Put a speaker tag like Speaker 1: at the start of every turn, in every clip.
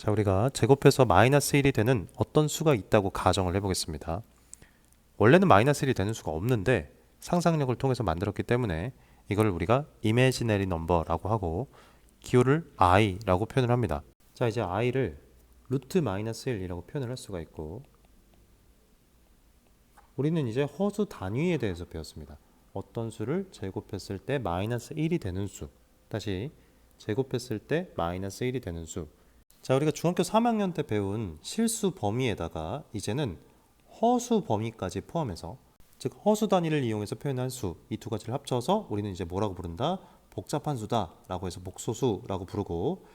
Speaker 1: 자, 우리가 제곱해서 마이너스 1이 되는 어떤 수가 있다고 가정을 해보겠습니다. 원래는 마이너스 1이 되는 수가 없는데 상상력을 통해서 만들었기 때문에 이걸 우리가 imaginary number라고 하고 기호를 i라고 표현을 합니다. 자, 이제 i를 루트 마이너스 1이라고 표현을 할 수가 있고, 우리는 이제 허수 단위에 대해서 배웠습니다. 어떤 수를 제곱했을 때 마이너스 1이 되는 수, 다시 제곱했을 때 마이너스 1이 되는 수. 자, 우리가 중학교 3학년 때 배운 실수 범위에다가 이제는 허수 범위까지 포함해서, 즉 허수 단위를 이용해서 표현한 수, 이 두 가지를 합쳐서 우리는 이제 뭐라고 부른다? 복잡한 수다 라고 해서 복소수라고 부르고,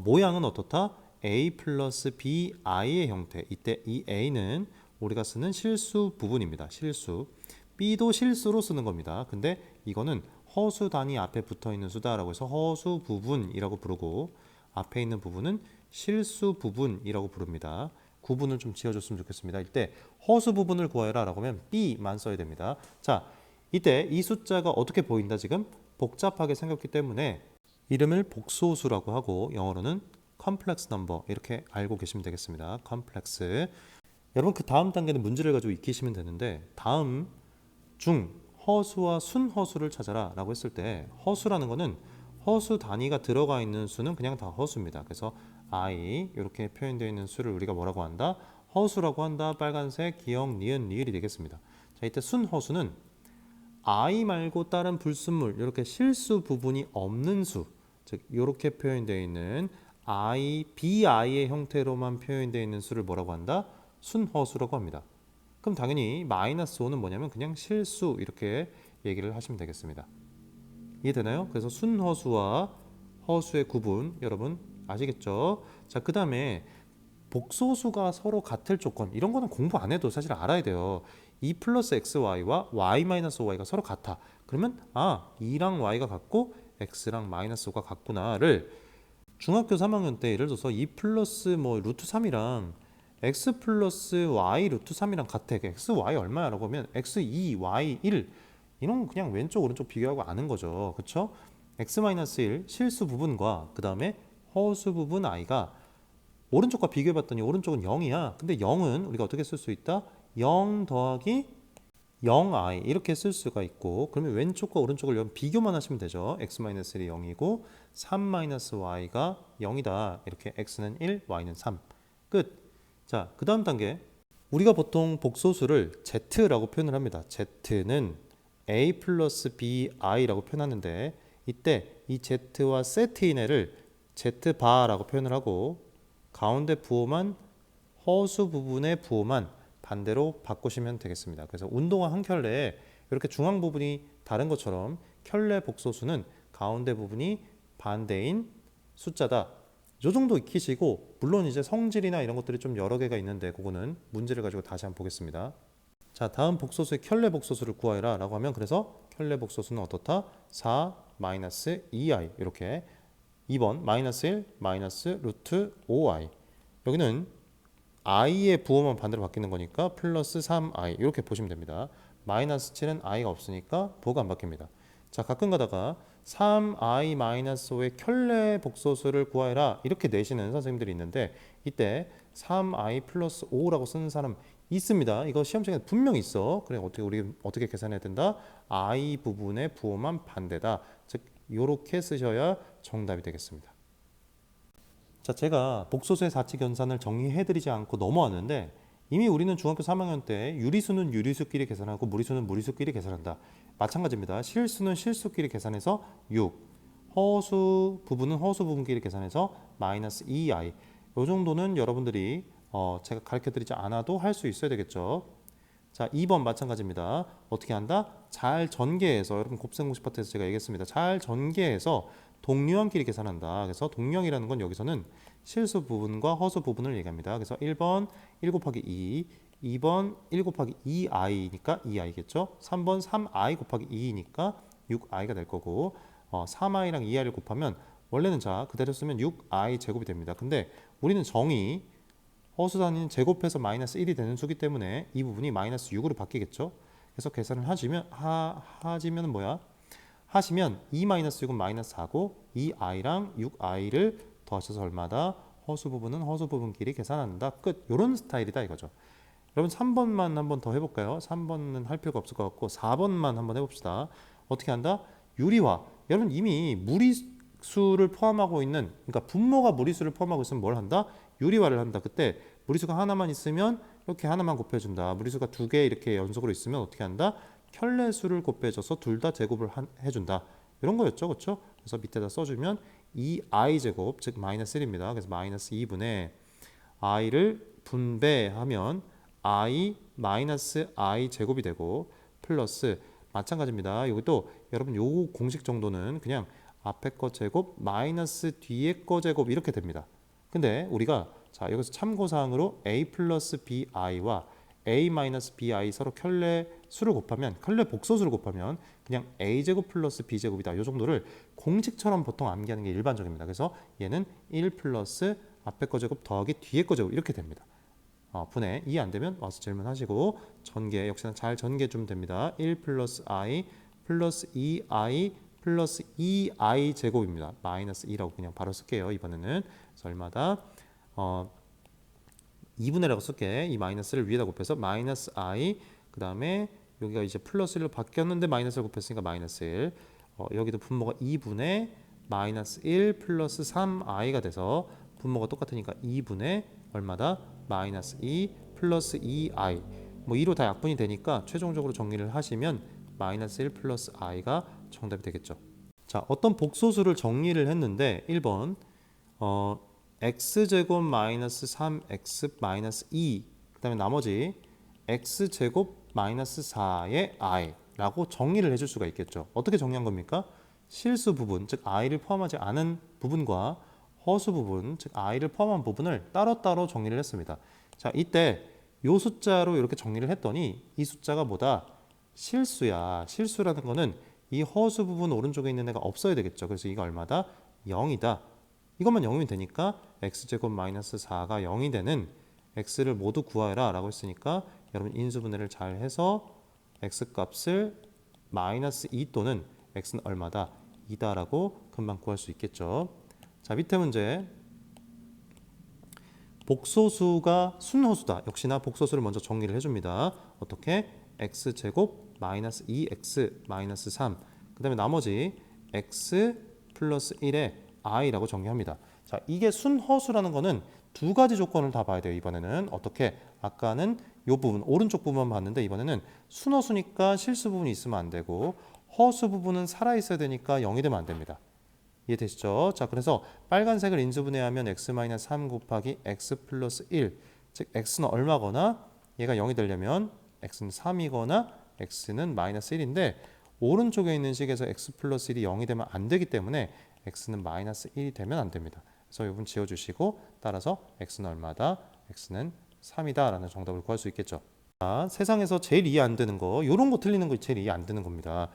Speaker 1: 모양은 어떻다? a 플러스 bi의 형태. 이때 이 a는 우리가 쓰는 실수 부분입니다. 실수. b도 실수로 쓰는 겁니다. 근데 이거는 허수 단위 앞에 붙어 있는 수다라고 해서 허수 부분이라고 부르고, 앞에 있는 부분은 실수 부분이라고 부릅니다. 구분을 좀 지어줬으면 좋겠습니다. 이때 허수 부분을 구하여라 라고 하면 b만 써야 됩니다. 자, 이때 이 숫자가 어떻게 보인다? 지금 복잡하게 생겼기 때문에 이름을 복소수라고 하고, 영어로는 컴플렉스 넘버 이렇게 알고 계시면 되겠습니다. 컴플렉스. 여러분, 그 다음 단계는 문제를 가지고 익히시면 되는데, 다음 중 허수와 순허수를 찾아라 라고 했을 때, 허수라는 거는 허수 단위가 들어가 있는 수는 그냥 다 허수입니다. 그래서 i 이렇게 표현되어 있는 수를 우리가 뭐라고 한다? 허수라고 한다. 빨간색 기역 니은 리을이 되겠습니다. 자, 이때 순허수는 i 말고 다른 불순물, 이렇게 실수 부분이 없는 수, 즉 이렇게 표현되어 있는 i, bi의 형태로만 표현되어 있는 수를 뭐라고 한다? 순허수라고 합니다. 그럼 당연히 마이너스 5는 뭐냐면 그냥 실수, 이렇게 얘기를 하시면 되겠습니다. 이해되나요? 그래서 순허수와 허수의 구분, 여러분 아시겠죠? 자, 그 다음에 복소수가 서로 같을 조건, 이런 거는 공부 안 해도 사실 알아야 돼요. 2 플러스 xy와 y 마이너스 5y가 서로 같아. 그러면 2랑 y가 같고 x랑 마이너스 5가 같구나를 중학교 3학년 때 예를 들어서 2 플러스 뭐 루트 3이랑 x 플러스 y 루트 3이랑 같아. x, y 얼마야? 라고 하면 x 2, y 1, 이런 건 그냥 왼쪽 오른쪽 비교하고 아는 거죠. 그쵸? x-1 실수 부분과 그 다음에 허수 부분 i가 오른쪽과 비교해봤더니 오른쪽은 0이야. 근데 0은 우리가 어떻게 쓸 수 있다? 0 더하기 0i 이렇게 쓸 수가 있고, 그러면 왼쪽과 오른쪽을 비교만 하시면 되죠. x-1이 0이고 3-y가 0이다. 이렇게 x는 1, y는 3. 끝. 자, 그 다음 단계. 우리가 보통 복소수를 z라고 표현을 합니다. z는 a 플러스 bi라고 표현하는데, 이때 이 z와 세트인애를 z바라고 표현을 하고, 가운데 부호만 허수 부분의 부호만 반대로 바꾸시면 되겠습니다. 그래서 운동화 한 켤레에 이렇게 중앙 부분이 다른 것처럼 켤레 복소수는 가운데 부분이 반대인 숫자다. 이 정도 익히시고, 물론 이제 성질이나 이런 것들이 좀 여러 개가 있는데 그거는 문제를 가지고 다시 한번 보겠습니다. 자, 다음 복소수의 켤레 복소수를 구하여라 라고 하면, 그래서 켤레 복소수는 어떻다? 4 마이너스 2i 이렇게 2번 마이너스 1 마이너스 루트 5i, 여기는 i의 부호만 반대로 바뀌는 거니까 플러스 3i 이렇게 보시면 됩니다. 마이너스 7은 i가 없으니까 부호가 안 바뀝니다. 자, 가끔 가다가 3i 마이너스 5의 켤레 복소수를 구하여라 이렇게 내시는 선생님들이 있는데, 이때 3i 플러스 5라고 쓰는 사람 있습니다. 이거 시험장에 분명히 있어. 그래, 우리 어떻게 계산해야 된다? i 부분의 부호만 반대다. 즉 이렇게 쓰셔야 정답이 되겠습니다. 자, 제가 복소수의 사치 견산을 정리해드리지 않고 넘어왔는데, 이미 우리는 중학교 3학년 때 유리수는 유리수끼리 계산하고 무리수는 무리수끼리 계산한다. 마찬가지입니다. 실수는 실수끼리 계산해서 6, 허수 부분은 허수 부분끼리 계산해서 마이너스 2i. 이 정도는 여러분들이 제가 가르쳐드리지 않아도 할 수 있어야 되겠죠. 자, 2번 마찬가지입니다. 어떻게 한다? 잘 전개해서, 여러분 곱셈 공식 파트에서 제가 얘기했습니다. 잘 전개해서 동류항끼리 계산한다. 그래서 동류항이라는 건 여기서는 실수 부분과 허수 부분을 얘기합니다. 그래서 1번 1 곱하기 2, 2번 1 곱하기 2i니까 2i겠죠. 3번 3i 곱하기 2이니까 6i가 될 거고, 3i랑 2i를 곱하면 원래는 자 그대로 쓰면 6i 제곱이 됩니다. 근데 우리는 정의 허수 단위는 제곱해서 마이너스 1이 되는 수기 때문에 이 부분이 마이너스 6으로 바뀌겠죠. 그래서 계산을 하시면 뭐야? 하시면 2 마이너스 6은 마이너스 4고 2i랑 6i를 더하셔서 얼마다? 허수 부분은 허수 부분끼리 계산한다. 끝. 요런 스타일이다 이거죠. 여러분 3번만 한번 더 해볼까요? 3번은 할 필요가 없을 것 같고 4번만 한번 해봅시다. 어떻게 한다? 유리화. 여러분 이미 무리수를 포함하고 있는, 그러니까 분모가 무리수를 포함하고 있으면 뭘 한다? 유리화를 한다. 그때 무리수가 하나만 있으면 이렇게 하나만 곱해준다. 무리수가 두 개 이렇게 연속으로 있으면 어떻게 한다? 켤레수를 곱해줘서 둘 다 제곱을 해준다. 이런 거였죠, 그렇죠? 그래서 밑에다 써주면 2i 제곱, 즉 마이너스 1입니다. 그래서 마이너스 2분의 i를 분배하면 i 마이너스 i 제곱이 되고 플러스 마찬가지입니다. 이것도 여러분 요 공식 정도는 그냥 앞에 거 제곱 마이너스 뒤에 거 제곱 이렇게 됩니다. 근데 우리가 자 여기서 참고사항으로 a 플러스 bi와 a 마이너스 bi 서로 켤레 수를 곱하면, 켤레 복소수를 곱하면 그냥 a 제곱 플러스 b 제곱이다. 이 정도를 공식처럼 보통 암기하는 게 일반적입니다. 그래서 얘는 1 플러스 앞에 거 제곱 더하기 뒤에 거 제곱 이렇게 됩니다. 분해 이해 안 되면 와서 질문하시고, 전개 역시나 잘 전개 좀 됩니다. 1 플러스 i 플러스 2i 플러스 2i 제곱입니다. 마이너스 2라고 그냥 바로 쓸게요. 이번에는 그래서 얼마다 2분의 라고 쓸게. 이 마이너스를 위에다 곱해서 마이너스 i, 그 다음에 여기가 이제 플러스 1로 바뀌었는데 마이너스를 곱했으니까 마이너스 1, 여기도 분모가 2분의 마이너스 1 플러스 3i가 돼서 분모가 똑같으니까 2분의 얼마다? 마이너스 2 플러스 2i. 뭐 2로 다 약분이 되니까 최종적으로 정리를 하시면 마이너스 1 플러스 i가 정답이 되겠죠. 자, 어떤 복소수를 정리를 했는데 1번 x제곱 마이너스 3x 마이너스 2, 그 다음에 나머지 x제곱 마이너스 4의 i라고 정리를 해줄 수가 있겠죠. 어떻게 정리한 겁니까? 실수 부분, 즉 i를 포함하지 않은 부분과 허수 부분, 즉 i를 포함한 부분을 따로따로 정리를 했습니다. 자, 이때 이 숫자로 이렇게 정리를 했더니 이 숫자가 뭐다? 실수야. 실수라는 거는 이 허수 부분 오른쪽에 있는 애가 없어야 되겠죠. 그래서 이거 얼마다? 0이다. 이것만 0이면 되니까 x제곱 마이너스 4가 0이 되는 x를 모두 구하라 라고 했으니까 여러분 인수분해를 잘 해서 x 값을 마이너스 2 또는 x는 얼마다? 2다 라고 금방 구할 수 있겠죠. 자, 밑에 문제. 복소수가 순호수다. 역시나 복소수를 먼저 정리를 해줍니다. 어떻게? x제곱 마이너스 2x 마이너스 3, 그 다음에 나머지 x 플러스 1에 i라고 정리합니다. 자, 이게 순허수라는 거는 두 가지 조건을 다 봐야 돼요. 이번에는 어떻게? 아까는 이 부분, 오른쪽 부분만 봤는데 이번에는 순허수니까 실수 부분이 있으면 안 되고 허수 부분은 살아있어야 되니까 0이 되면 안 됩니다. 이해되시죠? 자, 그래서 빨간색을 인수분해하면 x-3 곱하기 x 플러스 1, 즉 x는 얼마거나 얘가 0이 되려면 x는 3이거나 x는 마이너스 1인데 오른쪽에 있는 식에서 x 플러스 1이 0이 되면 안 되기 때문에 x는 마이너스 1이 되면 안 됩니다. 그래서 이분 지워주시고 따라서 x는 얼마다? x는 3이다 라는 정답을 구할 수 있겠죠. 자, 세상에서 제일 이해 안 되는 거, 이런 거 틀리는 거 제일 이해 안 되는 겁니다.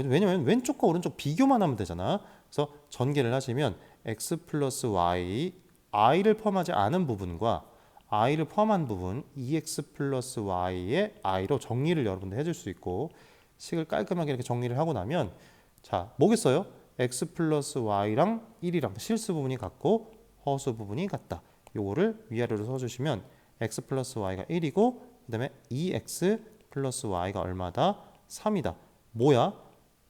Speaker 1: 왜냐면 왼쪽과 오른쪽 비교만 하면 되잖아. 그래서 전개를 하시면 x 플러스 y, i를 포함하지 않은 부분과 i를 포함한 부분 2x 플러스 y의 i로 정리를 여러분들 해줄 수 있고, 식을 깔끔하게 이렇게 정리를 하고 나면 자, 뭐겠어요? x 플러스 y랑 1이랑 실수 부분이 같고 허수 부분이 같다. 요거를 위아래로 써주시면 x 플러스 y가 1이고 그 다음에 2x 플러스 y가 얼마다? 3이다. 뭐야?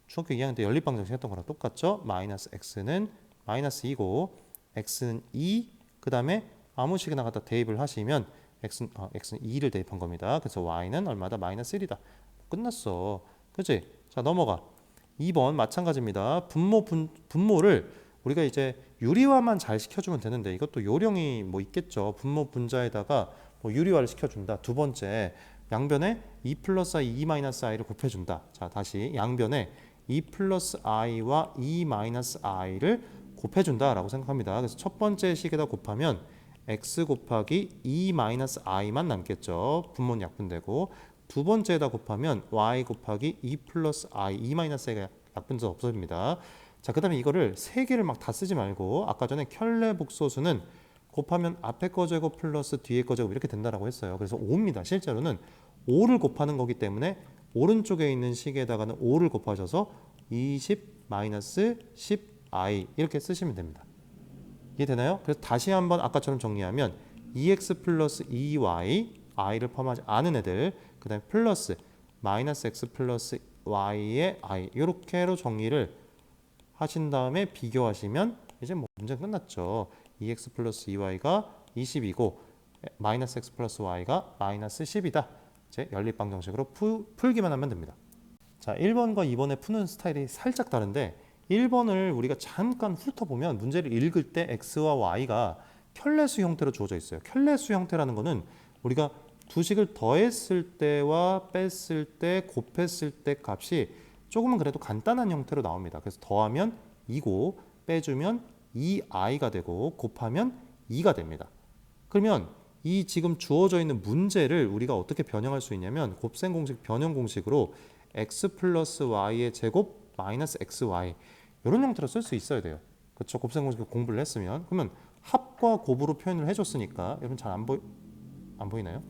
Speaker 1: 중학교 2학년 때 연립방정식 했던 거랑 똑같죠? 마이너스 x는 마이너스 2고 x는 2, 그 다음에 아무 식이나 갖다 대입을 하시면 x는 2를 대입한 겁니다. 그래서 y는 얼마다? 마이너스 1이다. 끝났어. 그치? 자, 넘어가. 2번 마찬가지입니다. 분모를 우리가 이제 유리화만 잘 시켜주면 되는데 이것도 요령이 뭐 있겠죠. 분모 분자에다가 뭐 유리화를 시켜준다. 두 번째, 양변에 2 플러스 i, 2 마이너스 i를 곱해준다. 자, 다시 양변에 2 플러스 i와 2 마이너스 i를 곱해준다 라고 생각합니다. 그래서 첫 번째 식에다 곱하면 x 곱하기 2 마이너스 i만 남겠죠. 분모는 약분되고, 두 번째에다 곱하면 y 곱하기 2 플러스 i, 2 마이너스 i가 약분돼서 없어집니다. 자, 그 다음에 이거를 세 개를 막 다 쓰지 말고 아까 전에 켤레 복소수는 곱하면 앞에 거 제곱 플러스 뒤에 거 제곱 이렇게 된다라고 했어요. 그래서 5입니다. 실제로는 5를 곱하는 거기 때문에 오른쪽에 있는 식에다가는 5를 곱하셔서 20 마이너스 10i 이렇게 쓰시면 됩니다. 이해되나요? 그래서 다시 한번 아까처럼 정리하면 2x 플러스 2y, i를 포함하지 않은 애들, 그 다음에 플러스 마이너스 x 플러스 y의 i, 이렇게로 정리를 하신 다음에 비교하시면 이제 뭐 문제 끝났죠. 2x 플러스 2y가 20이고 마이너스 x 플러스 y가 마이너스 10이다. 이제 연립방정식으로 풀기만 하면 됩니다. 자, 1번과 2번의 푸는 스타일이 살짝 다른데 1번을 우리가 잠깐 훑어보면 문제를 읽을 때 x와 y가 켤레수 형태로 주어져 있어요. 켤레수 형태라는 거는 우리가 두 식을 더했을 때와 뺐을 때, 곱했을 때 값이 조금은 그래도 간단한 형태로 나옵니다. 그래서 더하면 2고 빼주면 2i가 되고 곱하면 2가 됩니다. 그러면 이 지금 주어져 있는 문제를 우리가 어떻게 변형할 수 있냐면 곱셈 공식 변형 공식으로 x 플러스 y의 제곱 마이너스 xy 이런 형태로 쓸 수 있어야 돼요. 그렇죠? 곱셈 공식 공부를 했으면 그러면 합과 곱으로 표현을 해줬으니까 여러분 잘 안 보이나요?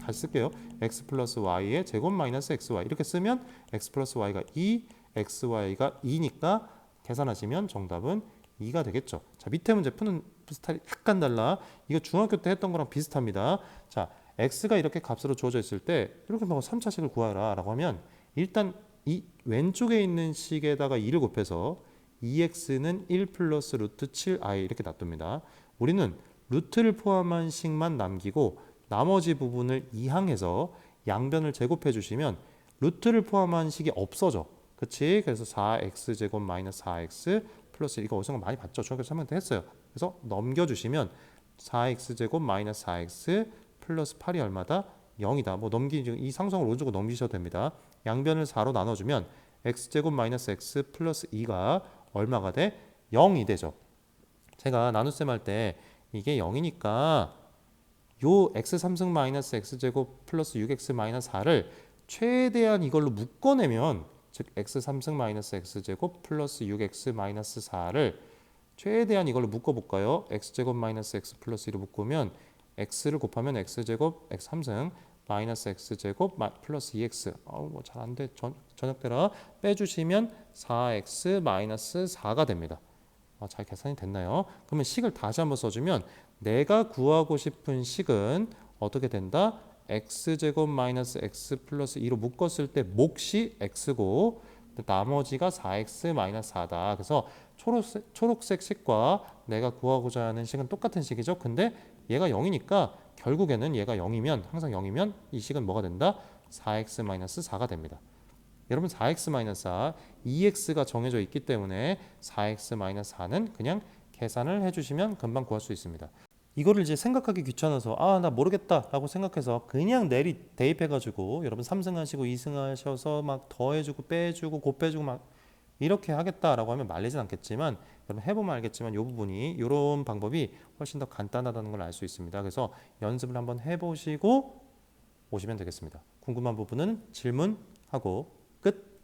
Speaker 1: 다시 쓸게요. x 플러스 y의 제곱 마이너스 xy 이렇게 쓰면 x 플러스 y가 2, xy가 2니까 계산하시면 정답은 2가 되겠죠. 자, 밑에 문제 푸는 스타일이 약간 달라. 이거 중학교 때 했던 거랑 비슷합니다. 자, x가 이렇게 값으로 주어져 있을 때 이렇게 뭐 3차식을 구하라 라고 하면 일단 이 왼쪽에 있는 식에다가 2를 곱해서 2x는 1 플러스 루트 7i 이렇게 놔둡니다. 우리는 루트를 포함한 식만 남기고 나머지 부분을 이항해서 양변을 제곱해 주시면 루트를 포함한 식이 없어져. 그치? 그래서 4x제곱 마이너스 4x 플러스 이거 어디서 많이 봤죠? 중학교 3학년 때 했어요. 그래서 넘겨주시면 4x제곱 마이너스 4x 플러스 8이 얼마다? 0이다. 뭐 이 상성을 오른쪽으로 넘기셔도 됩니다. 양변을 4로 나눠주면 x제곱 마이너스 x 플러스 2가 얼마가 돼? 0이 되죠. 제가 나눗셈 할 때 이게 0이니까 요 x 3승 마이너스 x제곱 플러스 6x 마이너스 4를 최대한 이걸로 묶어내면 즉 x 3승 마이너스 x제곱 플러스 6x 마이너스 4를 최대한 이걸로 묶어볼까요? x제곱 마이너스 x 플러스 1로 묶으면 x를 곱하면 x제곱 x 3승 마이너스 x제곱 플러스 2x 뭐 잘 안돼 저녁때라 빼주시면 4x 마이너스 4가 됩니다. 잘 계산이 됐나요? 그러면 식을 다시 한번 써주면 내가 구하고 싶은 식은 어떻게 된다? x제곱 마이너스 x 플러스 2로 묶었을 때 몫이 x고 나머지가 4x 마이너스 4다. 그래서 초록색 식과 내가 구하고자 하는 식은 똑같은 식이죠. 근데 얘가 0이니까 결국에는 얘가 0이면 항상 0이면 이 식은 뭐가 된다? 4x 마이너스 4가 됩니다. 여러분 4x 마이너스 4, 2x가 정해져 있기 때문에 4x 마이너스 4는 그냥 계산을 해주시면 금방 구할 수 있습니다. 이거를 이제 생각하기 귀찮아서 나 모르겠다 라고 생각해서 그냥 대입해가지고 여러분 3승 하시고 2승 하셔서 막 더해주고 빼주고 곱빼주고 막 이렇게 하겠다라고 하면 말리진 않겠지만 여러분 해보면 알겠지만 이 부분이 이런 방법이 훨씬 더 간단하다는 걸 알 수 있습니다. 그래서 연습을 한번 해보시고 오시면 되겠습니다. 궁금한 부분은 질문하고 끝.